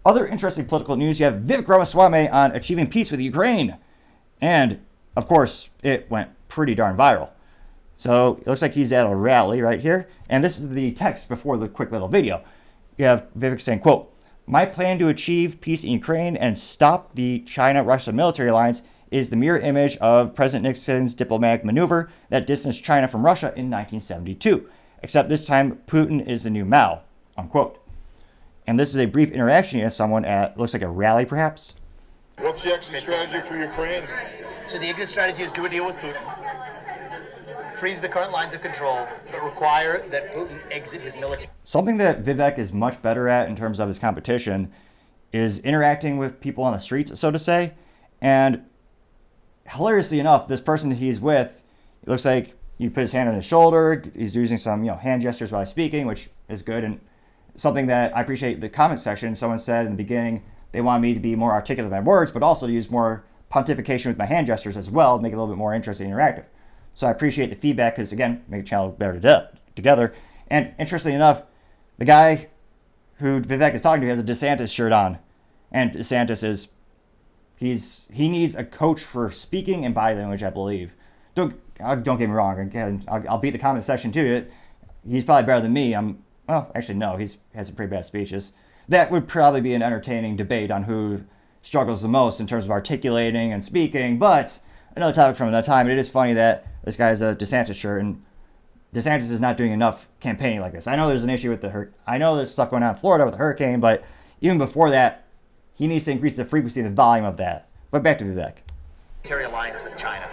Other interesting political news, you have Vivek Ramaswamy on achieving peace with Ukraine. And, of course, it went pretty darn viral. So it looks like he's at a rally right here. And this is the text before the quick little video. You have Vivek saying, quote, "My plan to achieve peace in Ukraine and stop the China-Russia military alliance is the mirror image of President Nixon's diplomatic maneuver that distanced China from Russia in 1972. Except this time, Putin is the new Mao," unquote. And this is a brief interaction with someone at, looks like a rally perhaps. What's the exit strategy for Ukraine? So the exit strategy is do a deal with Putin, freeze the current lines of control, but require that Putin exit his military. Something that Vivek is much better at in terms of his competition is interacting with people on the streets, so to say. And hilariously enough, this person he's with, it looks like he put his hand on his shoulder. He's using some, hand gestures while he's speaking, which is good. And something that I appreciate the comment section, someone said in the beginning they wanted me to be more articulate with my words, but also to use more pontification with my hand gestures as well, make it a little bit more interesting and interactive. So I appreciate the feedback because, again, make the channel better together. And interestingly enough, the guy who Vivek is talking to has a DeSantis shirt on. And DeSantis is, he needs a coach for speaking and body language, I believe. Don't get me wrong. Again, I'll beat the comment section too. He's probably better than me. Well, actually, no, he has some pretty bad speeches. That would probably be an entertaining debate on who struggles the most in terms of articulating and speaking. But another topic from another time. It is funny that this guy has a DeSantis shirt, and DeSantis is not doing enough campaigning like this. I know there's an issue with I know there's stuff going on in Florida with the hurricane, but even before that, he needs to increase the frequency and the volume of that. But back to Vivek. Military alliance with China.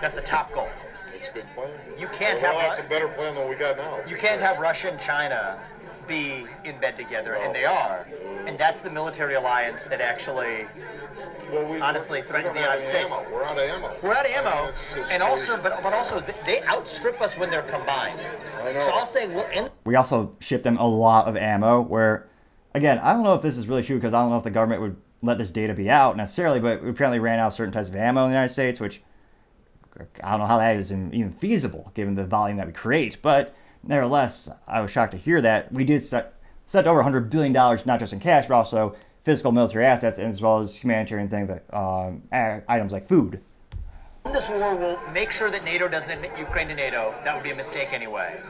That's the top goal. That's a good plan. You can't that's a better plan than what we got now. You can't have Russia and China be in bed together, and they are. And that's the military alliance that actually, honestly, threatens the United States. We're out of ammo. We're out of ammo, I mean, it's and also, but also, they outstrip us when they're combined. I know. So I'll say, well, We also ship them a lot of ammo where, again, I don't know if this is really true because I don't know if the government would let this data be out necessarily, but we apparently ran out of certain types of ammo in the United States, which I don't know how that is even feasible given the volume that we create. But nevertheless, I was shocked to hear that. We did set over $100 billion, not just in cash, but also physical military assets, as well as humanitarian things, items like food. this war will make sure that NATO doesn't admit Ukraine to NATO. That would be a mistake anyway.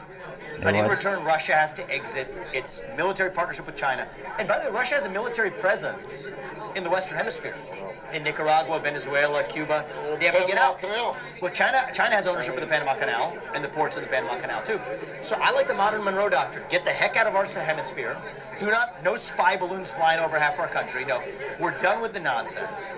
But in return, Russia has to exit its military partnership with China. And by the way, Russia has a military presence in the Western Hemisphere. In Nicaragua, Venezuela, Cuba. They have to get out. Well, China has ownership of the Panama Canal and the ports of the Panama Canal too. So I like the modern Monroe Doctrine. Get the heck out of our hemisphere. No spy balloons flying over half our country. No, we're done with the nonsense.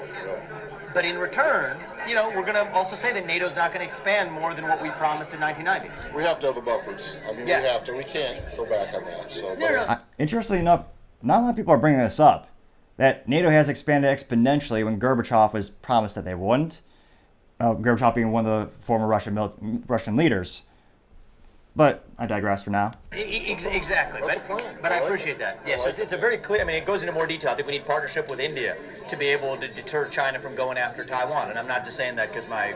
But in return, we're going to also say that NATO's not going to expand more than what we promised in 1990. We have to have the buffers. I mean, Yeah. we have to. We can't go back on that. So, Interestingly enough, not a lot of people are bringing this up. That NATO has expanded exponentially when Gorbachev was promised that they wouldn't. Gorbachev being one of the former Russian leaders. But I digress for now. Exactly. That's a plan. But I I like appreciate it. that. Yeah, so it's a very clear, it goes into more detail. I think we need partnership with India to be able to deter China from going after Taiwan. And I'm not just saying that because my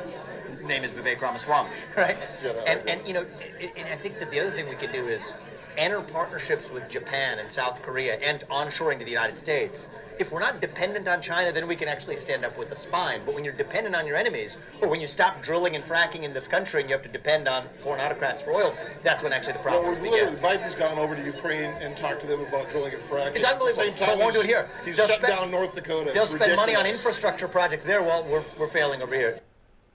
name is Vivek Ramaswamy, right? Yeah, and I think that the other thing we can do is enter partnerships with Japan and South Korea and onshoring to the United States. If we're not dependent on China, then we can actually stand up with the spine. But when you're dependent on your enemies, or when you stop drilling and fracking in this country and you have to depend on foreign autocrats for oil, that's when actually the problems begin. Biden's gone over to Ukraine and talked to them about drilling and fracking. It's unbelievable. At the same time, But won't do it here. He's They'll shut spend- down North Dakota. They'll It's spend money on ridiculous. infrastructure projects there while we're failing over here.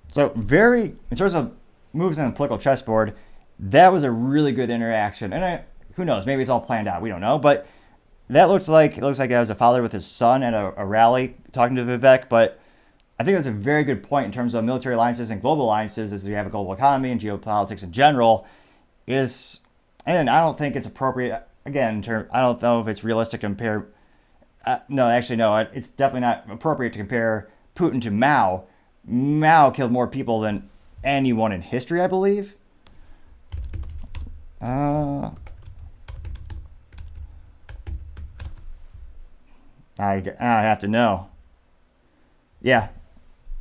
So in terms of moves on the political chessboard, that was a really good interaction. And who knows, maybe it's all planned out. We don't know. But that looks like I was a father with his son at a rally talking to Vivek. But I think that's a very good point in terms of military alliances and global alliances as we have a global economy and geopolitics in general. And I don't think it's appropriate, again, I don't know if it's realistic to compare. It's definitely not appropriate to compare Putin to Mao. Mao killed more people than anyone in history, I believe. I have to know. Yeah.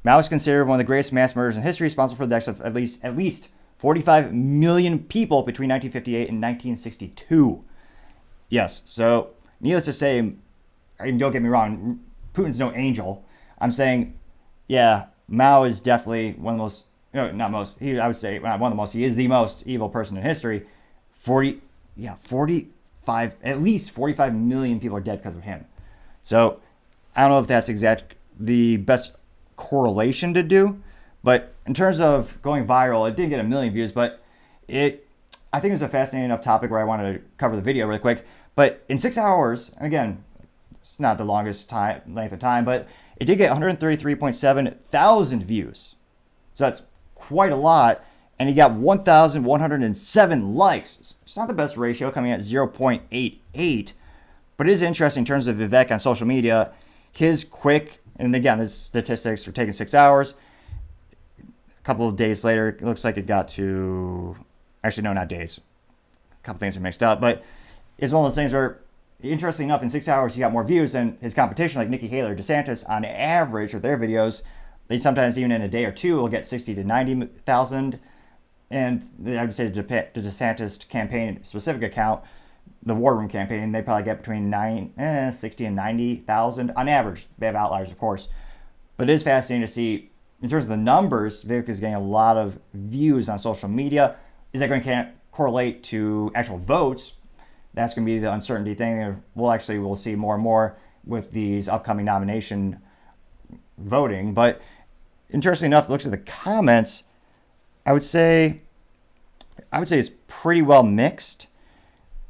Mao is considered one of the greatest mass murders in history, responsible for the deaths of at least 45 million people between 1958 and 1962. Yes, so needless to say, and don't get me wrong, Putin's no angel. I'm saying, yeah, Mao is definitely one of the most, no, not most, I would say not one of the most, he is the most evil person in history. 45, at least 45 million people are dead because of him. So I don't know if that's the best correlation to do, but in terms of going viral, it didn't get a million views, but I think it's a fascinating enough topic where I wanted to cover the video really quick. But in 6 hours, again, it's not the longest length of time, but it did get 133.7 thousand views. So that's quite a lot. And he got 1,107 likes. It's not the best ratio, coming at 0.88. But it is interesting in terms of Vivek on social media. His quick, and again, his statistics are taking 6 hours. A couple of days later, it looks like it got to, actually, no, not days. A couple things are mixed up. But it's one of those things where, interestingly enough, in 6 hours, he got more views than his competition, like Nikki Haley or DeSantis, on average, with their videos. They sometimes, even in a day or two, will get 60 to 90,000. And I would say the DeSantis campaign specific account, the War Room campaign, they probably get between 60 and 90,000 on average. They have outliers, of course. But it is fascinating to see, in terms of the numbers, Vivek is getting a lot of views on social media. Is that going to correlate to actual votes? That's going to be the uncertainty thing. We'll see more and more with these upcoming nomination voting. But interestingly enough, looks at the comments, I would say it's pretty well mixed,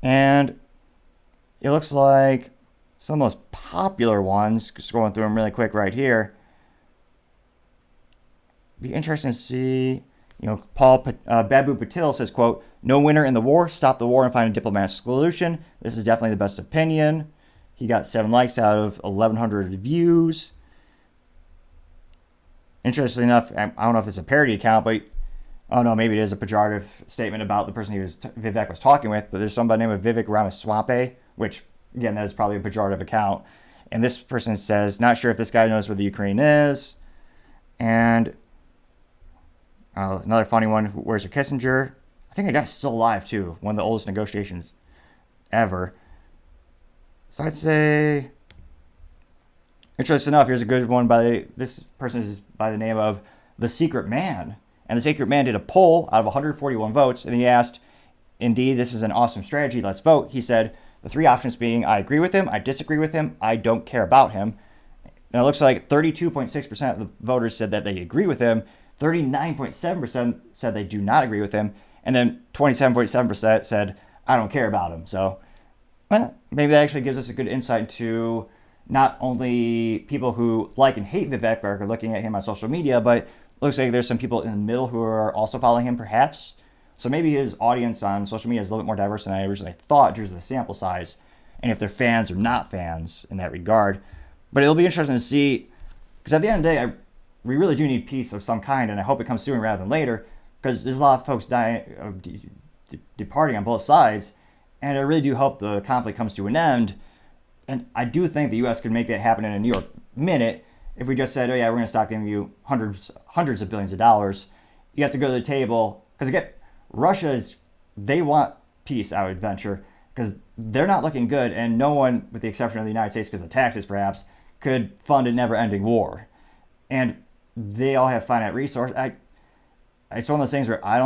and it looks like some of the most popular ones, scrolling through them really quick right here, be interesting to see. Babu Patil says, quote, "No winner in the war, stop the war and find a diplomatic solution. This is definitely the best opinion." He got 7 likes out of 1,100 views. Interestingly enough, I don't know if it's a parody account, but oh no, maybe it is a pejorative statement about the person Vivek was talking with, but there's somebody named Vivek Ramaswamy, which, again, that is probably a pejorative account. And this person says, "Not sure if this guy knows where the Ukraine is." And another funny one, "Where's your Kissinger?" I think the guy's still alive, too. One of the oldest negotiations ever. So I'd say, interesting enough, here's a good one this person is by the name of The Secret Man. And The Secret Man did a poll out of 141 votes, and he asked, "Indeed, this is an awesome strategy. Let's vote." He said the 3 options being, "I agree with him, I disagree with him, I don't care about him." And it looks like 32.6% of the voters said that they agree with him, 39.7% said they do not agree with him, and then 27.7% said, "I don't care about him." So, well, maybe that actually gives us a good insight into not only people who like and hate Vivek or are looking at him on social media, but looks like there's some people in the middle who are also following him, perhaps. So maybe his audience on social media is a little bit more diverse than I originally thought in terms of the sample size, and if they're fans or not fans in that regard. But it'll be interesting to see, because at the end of the day, we really do need peace of some kind, and I hope it comes sooner rather than later, because there's a lot of folks dying, departing on both sides, and I really do hope the conflict comes to an end. And I do think the U.S. could make that happen in a New York minute. If we just said, "Oh yeah, we're going to stop giving you hundreds of billions of dollars," you have to go to the table, because again, they want peace, I would venture, because they're not looking good, and no one, with the exception of the United States because of taxes perhaps, could fund a never-ending war. And they all have finite resources. It's one of those things where I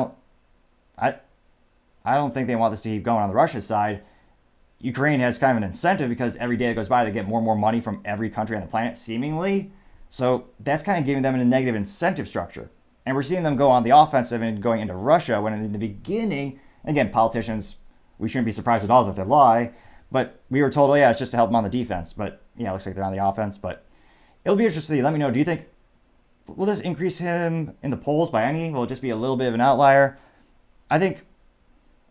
don't think they want this to keep going on the Russia side. Ukraine has kind of an incentive because every day that goes by, they get more and more money from every country on the planet, seemingly. So that's kind of giving them a negative incentive structure. And we're seeing them go on the offensive and going into Russia when in the beginning, again, politicians, we shouldn't be surprised at all that they lie, but we were told, "Oh yeah, it's just to help them on the defense." But yeah, it looks like they're on the offense. But it'll be interesting to see. Let me know, do you think, will this increase him in the polls by any? Will it just be a little bit of an outlier? I think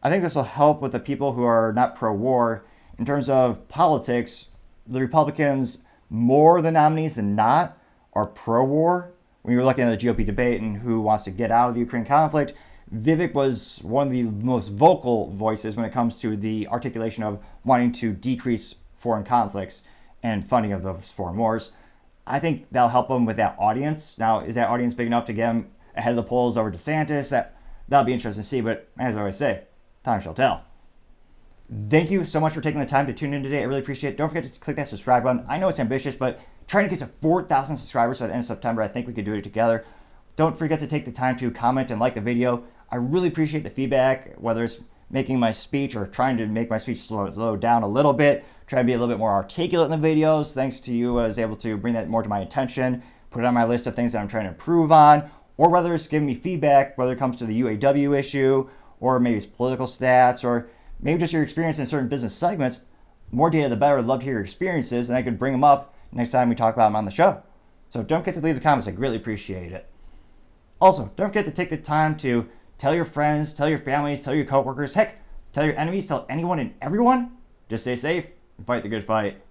this will help with the people who are not pro-war. In terms of politics, the Republicans, more the nominees than not, are pro-war. When you're looking at the GOP debate and who wants to get out of the Ukraine conflict, Vivek was one of the most vocal voices when it comes to the articulation of wanting to decrease foreign conflicts and funding of those foreign wars. I think that'll help him with that audience. Now, is that audience big enough to get him ahead of the polls over DeSantis? That'll be interesting to see, but as I always say, time shall tell. Thank you so much for taking the time to tune in today. I really appreciate it. Don't forget to click that subscribe button. I know it's ambitious, but trying to get to 4,000 subscribers by the end of September, I think we could do it together. Don't forget to take the time to comment and like the video. I really appreciate the feedback, whether it's making my speech or trying to make my speech slow down a little bit, try to be a little bit more articulate in the videos. Thanks to you, I was able to bring that more to my attention, put it on my list of things that I'm trying to improve on, or whether it's giving me feedback, whether it comes to the UAW issue, or maybe it's political stats, or maybe just your experience in certain business segments. More data, the better. I'd love to hear your experiences, and I could bring them up next time we talk about them on the show. So don't forget to leave the comments. I greatly appreciate it. Also, don't forget to take the time to tell your friends, tell your families, tell your coworkers, heck, tell your enemies, tell anyone and everyone. Just stay safe and fight the good fight.